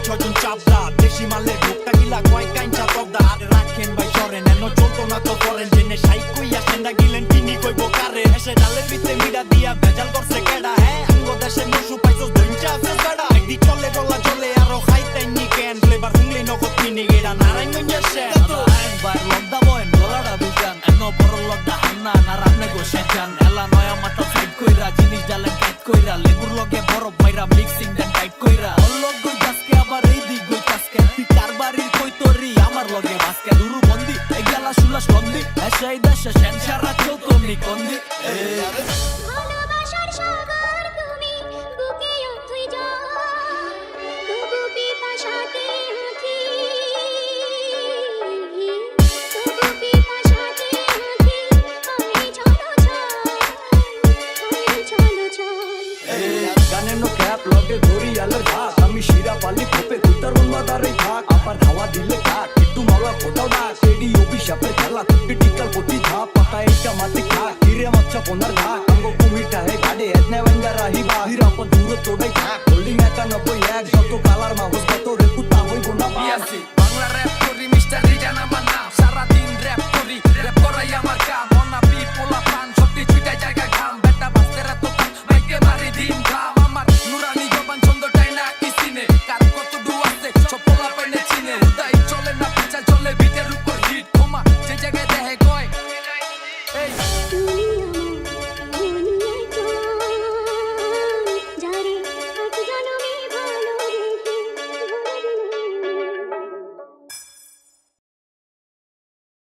ছজন চাপদা দেশি মালের ভোক্তা গিলা কয় কাইঞ্চা তবদা আরে রাখেন ভাই সরেন এনো চলতো না তো করেন জেনে সাই কইয়া সেন্ডা গিলেন তিনি কইব কারে এসে ডালের ভিতরে মিডা দিয়া ভেজাল করছে কেডা হ্যাঁ আঙ্গ দেশে মুসু পাইছস দইঞ্চা আছে বেড়া একদি চলে ডলা চলে আরো খাইতেন নি কেন ফ্লেভার হুংলি নগদ কিনে গেরা নারায়ণগঞ্জে শেষ একবার লকদা বয়েন ডলারটা বিজান এনো বড় লকদা হান্না না রামনে গো শেজান এলা নয়া মাথা সাইড কইরা জিনিস ডালেন টাইট কইরা লেবুর লগে বরফ মাইরা মিক্সিং দেন টাইট কইরা অলক গই গাছকে আবার এই দিক গই কাসকে তুই কারবারির কই তোরি আমার লগে বাসকে দুরু বন্দি এগালা শুলাস বন্দি এসে দেশে সেনসারা চৌকনি কন্দি ভালোবাসার সাগর